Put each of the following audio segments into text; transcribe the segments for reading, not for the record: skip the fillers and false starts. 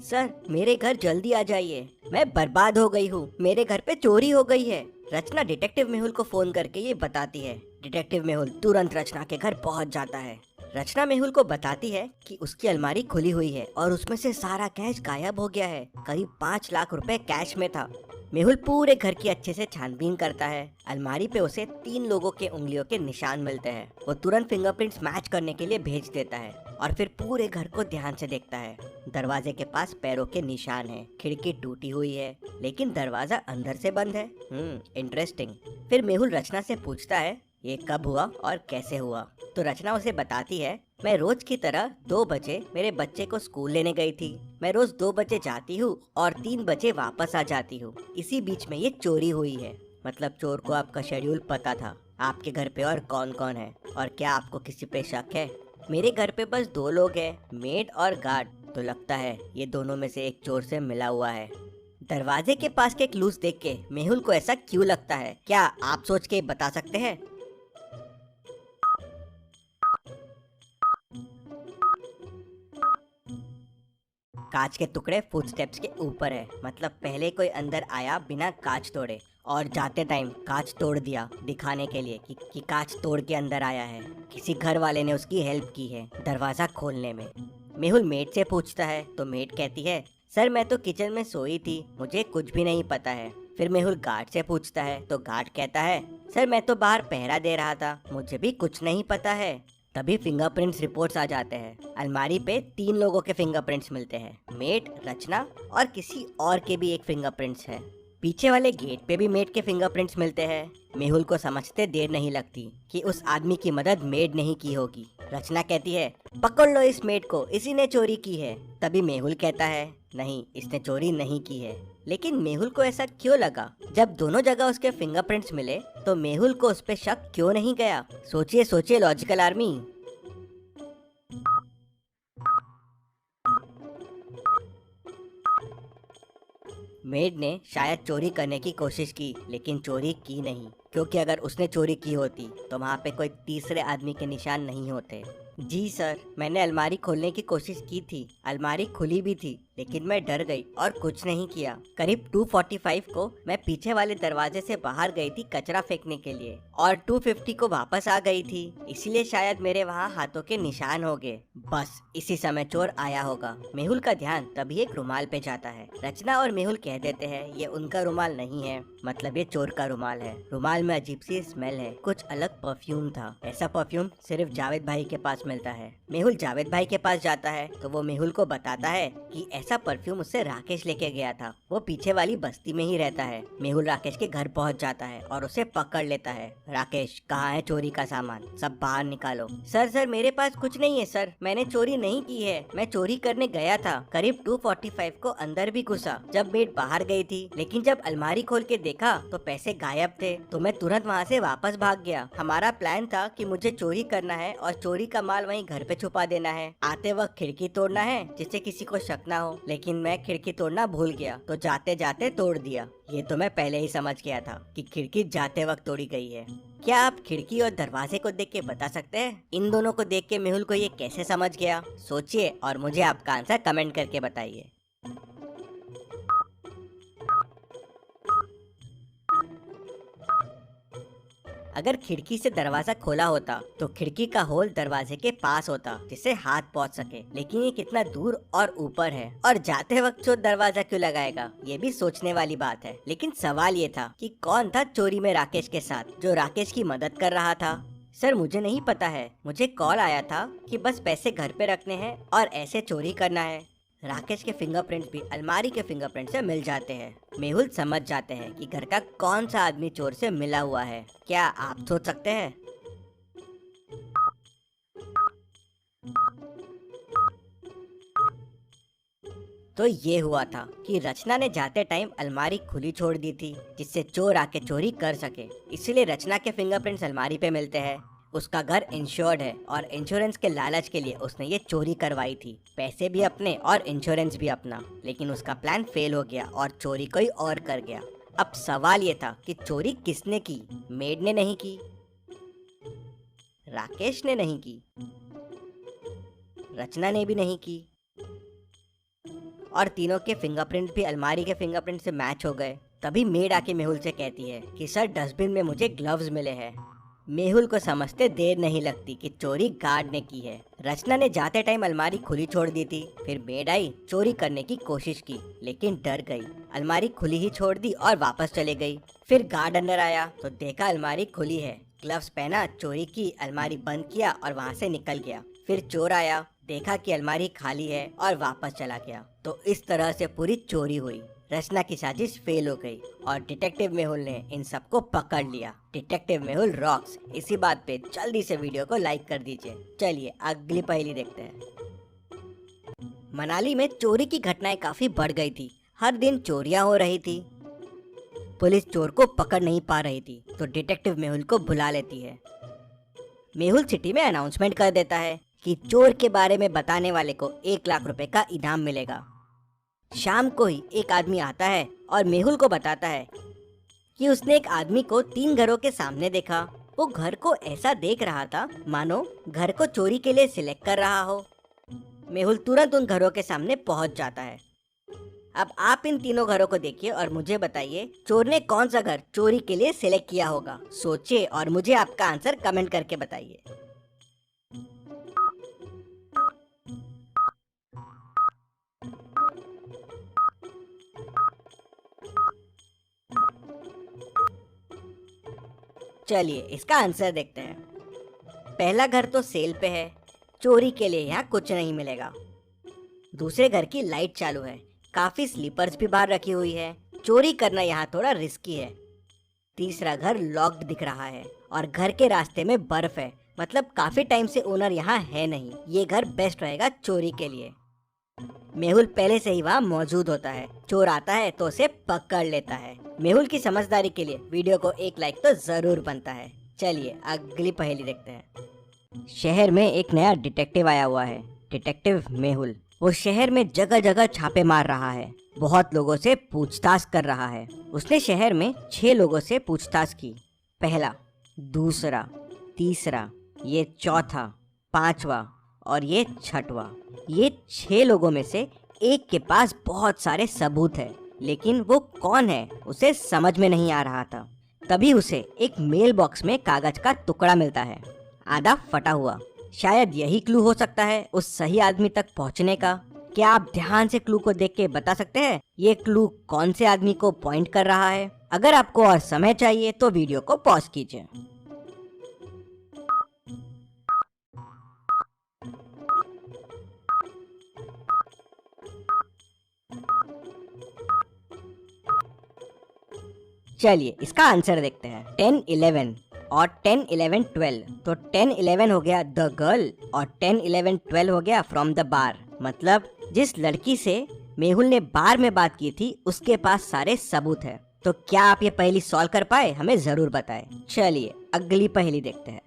Sir मेरे घर जल्दी आ जाइए, मैं बर्बाद हो गई हूँ, मेरे घर पे चोरी हो गई है। रचना डिटेक्टिव मेहुल को फोन करके ये बताती है। डिटेक्टिव मेहुल तुरंत रचना के घर पहुँच जाता है। रचना मेहुल को बताती है कि उसकी अलमारी खुली हुई है और उसमें से सारा कैश गायब हो गया है। करीब 5 लाख रुपए कैश में था। मेहुल पूरे घर की अच्छे से छानबीन करता है। अलमारी पे उसे 3 लोगों के उंगलियों के निशान मिलते हैं। वो तुरंत फिंगरप्रिंट्स मैच करने के लिए भेज देता है और फिर पूरे घर को ध्यान से देखता है। दरवाजे के पास पैरों के निशान हैं, खिड़की टूटी हुई है, लेकिन दरवाजा अंदर से बंद है। इंटरेस्टिंग। फिर मेहुल रचना से पूछता है ये कब हुआ और कैसे हुआ। तो रचना उसे बताती है, मैं रोज की तरह 2 बजे मेरे बच्चे को स्कूल लेने गई थी। मैं रोज 2 बजे जाती हूँ और 3 बजे वापस आ जाती हूँ। इसी बीच में ये चोरी हुई है। मतलब चोर को आपका शेड्यूल पता था। आपके घर पे और कौन कौन है और क्या आपको किसी पे शक है? मेरे घर पे बस 2 लोग हैं, मेड और गार्ड। तो लगता है ये दोनों में से एक चोर से मिला हुआ है। दरवाजे के पास के क्लूज देख के मेहुल को ऐसा क्यों लगता है, क्या आप सोच के बता सकते हैं? कांच के टुकड़े फुटस्टेप्स के ऊपर है। मतलब पहले कोई अंदर आया बिना कांच तोड़े और जाते टाइम कांच तोड़ दिया, दिखाने के लिए कि कांच तोड़ के अंदर आया है। किसी घर वाले ने उसकी हेल्प की है दरवाजा खोलने में। मेहुल मेड से पूछता है तो मेड कहती है, सर मैं तो किचन में सोई थी, मुझे कुछ भी नहीं पता है। फिर मेहुल गार्ड से पूछता है तो गार्ड कहता है, सर मैं तो बाहर पहरा दे रहा था, मुझे भी कुछ नहीं पता है। तभी फिंगरप्रिंट्स रिपोर्ट्स आ जाते हैं। अलमारी पे 3 लोगों के फिंगरप्रिंट्स मिलते हैं, मेट, रचना और किसी और के भी एक फिंगरप्रिंट्स है। पीछे वाले गेट पे भी मेट के फिंगरप्रिंट्स मिलते हैं। मेहुल को समझते देर नहीं लगती कि उस आदमी की मदद मेड नहीं की होगी। रचना कहती है, पकड़ लो इस मेड को, इसी ने चोरी की है। तभी मेहुल कहता है, नहीं इसने चोरी नहीं की है। लेकिन मेहुल को ऐसा क्यों लगा? जब दोनों जगह उसके फिंगरप्रिंट्स मिले तो मेहुल को उस पे शक क्यों नहीं गया? सोचिए सोचिए लॉजिकल आर्मी। मेड ने शायद चोरी करने की कोशिश की लेकिन चोरी की नहीं, क्योंकि अगर उसने चोरी की होती तो वहाँ पे कोई तीसरे आदमी के निशान नहीं होते। जी सर, मैंने अलमारी खोलने की कोशिश की थी, अलमारी खुली भी थी, लेकिन मैं डर गई और कुछ नहीं किया। करीब 2:45 को मैं पीछे वाले दरवाजे से बाहर गई थी कचरा फेंकने के लिए और 2:50 को वापस आ गई थी, इसलिए शायद मेरे वहाँ हाथों के निशान हो गए। बस इसी समय चोर आया होगा। मेहुल का ध्यान तभी एक रुमाल पे जाता है। रचना और मेहुल कह देते हैं ये उनका रुमाल नहीं है, मतलब ये चोर का रुमाल है। रुमाल में अजीब सी स्मेल है, कुछ अलग परफ्यूम था। ऐसा परफ्यूम सिर्फ जावेद भाई के पास मिलता है। मेहुल जावेद भाई के पास जाता है तो वो मेहुल को बताता है कि ऐसा परफ्यूम उससे राकेश लेके गया था, वो पीछे वाली बस्ती में ही रहता है। मेहुल राकेश के घर पहुंच जाता है और उसे पकड़ लेता है। राकेश, कहाँ है चोरी का सामान, सब बाहर निकालो। सर मेरे पास कुछ नहीं है सर, मैंने चोरी नहीं की है, मैं चोरी करने गया था। करीब 2:45 को अंदर भी घुसा जब मेड बाहर गई थी, लेकिन जब अलमारी खोल के देखा तो पैसे गायब थे, तो मैं तुरंत वहाँ से वापस भाग गया। हमारा प्लान था कि मुझे चोरी करना है और चोरी का माल वहीं घर पे छुपा देना है। आते वक्त खिड़की तोड़ना है जिससे किसी को शक ना हो, लेकिन मैं खिड़की तोड़ना भूल गया तो जाते जाते तोड़ दिया। ये तो मैं पहले ही समझ गया था कि खिड़की जाते वक्त तोड़ी गई है। क्या आप खिड़की और दरवाजे को देख के बता सकते हैं इन दोनों को देख के मेहुल को ये कैसे समझ गया? सोचिए और मुझे आपका आंसर कमेंट करके बताइए। अगर खिड़की से दरवाजा खोला होता तो खिड़की का होल दरवाजे के पास होता जिससे हाथ पहुंच सके, लेकिन ये कितना दूर और ऊपर है और जाते वक्त चोर दरवाजा क्यों लगाएगा? ये भी सोचने वाली बात है। लेकिन सवाल ये था कि कौन था चोरी में राकेश के साथ, जो राकेश की मदद कर रहा था? सर मुझे नहीं पता है, मुझे कॉल आया था कि बस पैसे घर पे रखने हैं और ऐसे चोरी करना है। राकेश के फिंगरप्रिंट्स भी अलमारी के फिंगरप्रिंट से मिल जाते हैं। मेहुल समझ जाते हैं कि घर का कौन सा आदमी चोर से मिला हुआ है। क्या आप सोच सकते हैं? तो ये हुआ था कि रचना ने जाते टाइम अलमारी खुली छोड़ दी थी जिससे चोर आके चोरी कर सके, इसलिए रचना के फिंगरप्रिंट्स अलमारी पे मिलते हैं। उसका घर इंश्योर्ड है और इंश्योरेंस के लालच के लिए उसने ये चोरी करवाई थी, पैसे भी अपने और इंश्योरेंस भी अपना। लेकिन उसका प्लान फेल हो गया और चोरी कोई और कर गया। अब सवाल ये था कि चोरी किसने की? मेड ने नहीं की, राकेश ने नहीं की, रचना ने भी नहीं की, और तीनों के फिंगरप्रिंट भी अलमारी के फिंगरप्रिंट से मैच हो गए। तभी मेड आके मेहुल से कहती है कि सर डस्टबिन में मुझे ग्लव्स मिले हैं। मेहुल को समझते देर नहीं लगती कि चोरी गार्ड ने की है। रचना ने जाते टाइम अलमारी खुली छोड़ दी थी। फिर मेड आई, चोरी करने की कोशिश की लेकिन डर गई, अलमारी खुली ही छोड़ दी और वापस चले गई। फिर गार्ड अंदर आया तो देखा अलमारी खुली है, ग्लव्स पहना, चोरी की, अलमारी बंद किया और वहाँ से निकल गया। फिर चोर आया, देखा कि अलमारी खाली है और वापस चला गया। तो इस तरह से पूरी चोरी हुई। रचना की साजिश फेल हो गई और डिटेक्टिव मेहुल ने इन सबको पकड़ लिया। Detective Mehul rocks. इसी बात पे जल्दी से वीडियो को लाइक कर दीजिए। चलिए अगली पहेली देखते हैं। मनाली में चोरी की घटनाएं काफी बढ़ गई थी। हर दिन चोरियां हो रही थी। पुलिस चोर को पकड़ नहीं पा रही थी तो डिटेक्टिव मेहुल को बुला लेती है। मेहुल सिटी में अनाउंसमेंट कर देता है कि चोर के बारे में बताने वाले को 1 लाख रुपए का इनाम मिलेगा। शाम को ही एक आदमी आता है और मेहुल को बताता है कि उसने एक आदमी को 3 घरों के सामने देखा। वो घर को ऐसा देख रहा था मानो घर को चोरी के लिए सिलेक्ट कर रहा हो। मेहुल तुरंत उन घरों के सामने पहुंच जाता है। अब आप इन तीनों घरों को देखिए और मुझे बताइए चोर ने कौन सा घर चोरी के लिए सिलेक्ट किया होगा। सोचिए और मुझे आपका आंसर कमेंट करके बताइए। चलिए इसका आंसर देखते हैं। पहला घर तो सेल पे है, चोरी के लिए यहाँ कुछ नहीं मिलेगा। दूसरे घर की लाइट चालू है, काफी स्लीपर्स भी बाहर रखी हुई है, चोरी करना यहाँ थोड़ा रिस्की है। तीसरा घर लॉक्ड दिख रहा है और घर के रास्ते में बर्फ है, मतलब काफी टाइम से ओनर यहाँ है नहीं। ये घर बेस्ट रहेगा चोरी के लिए। मेहुल पहले से ही वहाँ मौजूद होता है, चोर आता है तो उसे पकड़ लेता है। मेहुल की समझदारी के लिए वीडियो को 1 लाइक तो जरूर बनता है। चलिए अगली पहेली देखते हैं। शहर में एक नया डिटेक्टिव आया हुआ है, डिटेक्टिव मेहुल। वो शहर में जगह जगह छापे मार रहा है, बहुत लोगों से पूछताछ कर रहा है। उसने शहर में 6 लोगों से पूछताछ की। पहला, दूसरा, तीसरा, ये चौथा, 5वां और ये 6वां। ये 6 लोगों में से एक के पास बहुत सारे सबूत है, लेकिन वो कौन है उसे समझ में नहीं आ रहा था। तभी उसे एक मेल बॉक्स में कागज का टुकड़ा मिलता है, आधा फटा हुआ। शायद यही क्लू हो सकता है उस सही आदमी तक पहुंचने का। क्या आप ध्यान से क्लू को देख के बता सकते हैं ये क्लू कौन से आदमी को पॉइंट कर रहा है? अगर आपको और समय चाहिए तो वीडियो को पॉज कीजिए। चलिए इसका आंसर देखते हैं। 10, 11 और 10, 11, 12। तो 10, 11 हो गया द गर्ल और 10, 11, 12 हो गया फ्रॉम द बार। मतलब जिस लड़की से मेहुल ने बार में बात की थी उसके पास सारे सबूत है। तो क्या आप ये पहेली सॉल्व कर पाए? हमें जरूर बताएं। चलिए अगली पहेली देखते हैं।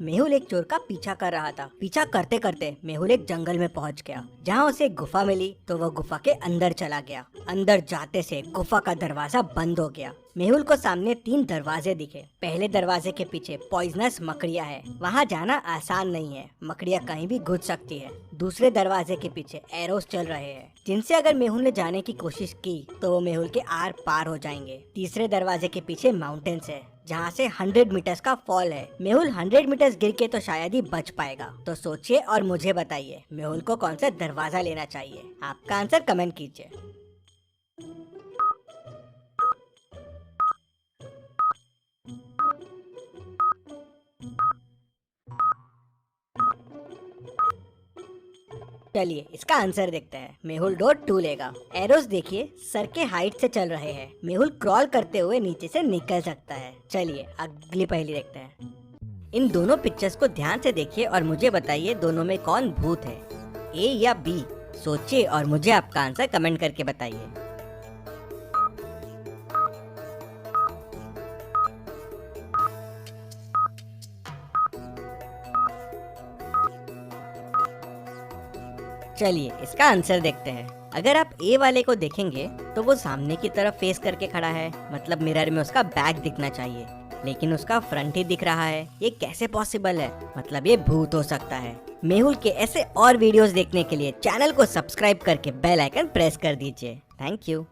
मेहुल एक चोर का पीछा कर रहा था। पीछा करते करते मेहुल एक जंगल में पहुंच गया, जहां उसे एक गुफा मिली। तो वह गुफा के अंदर चला गया। अंदर जाते से गुफा का दरवाजा बंद हो गया। मेहुल को सामने 3 दरवाजे दिखे। पहले दरवाजे के पीछे पॉइजनस मकड़ियां है, वहां जाना आसान नहीं है, मकड़ियां कहीं भी घुस सकती है। दूसरे दरवाजे के पीछे एरोस चल रहे हैं, जिनसे अगर मेहुल ने जाने की कोशिश की तो वो मेहुल के आर पार हो जाएंगे। तीसरे दरवाजे के पीछे माउंटेन्स है, जहाँ से 100 मीटर्स का फॉल है। मेहुल 100 मीटर्स गिर के तो शायद ही बच पाएगा। तो सोचिए और मुझे बताइए मेहुल को कौन सा दरवाजा लेना चाहिए। आपका आंसर कमेंट कीजिए। चलिए इसका आंसर देखते हैं। मेहुल डोर 2 लेगा। एरोस देखिए सर के हाइट से चल रहे हैं। मेहुल क्रॉल करते हुए नीचे से निकल सकता है। चलिए अगली पहेली देखते हैं। इन दोनों पिक्चर्स को ध्यान से देखिए और मुझे बताइए दोनों में कौन भूत है, ए या बी। सोचिए और मुझे आपका आंसर कमेंट करके बताइए। चलिए इसका आंसर देखते हैं। अगर आप ए वाले को देखेंगे तो वो सामने की तरफ फेस करके खड़ा है, मतलब मिरर में उसका बैक दिखना चाहिए। लेकिन उसका फ्रंट ही दिख रहा है। ये कैसे पॉसिबल है? मतलब ये भूत हो सकता है। मेहुल के ऐसे और वीडियोस देखने के लिए चैनल को सब्सक्राइब करके बेल आइकन प्रेस कर दीजिए। Thank you.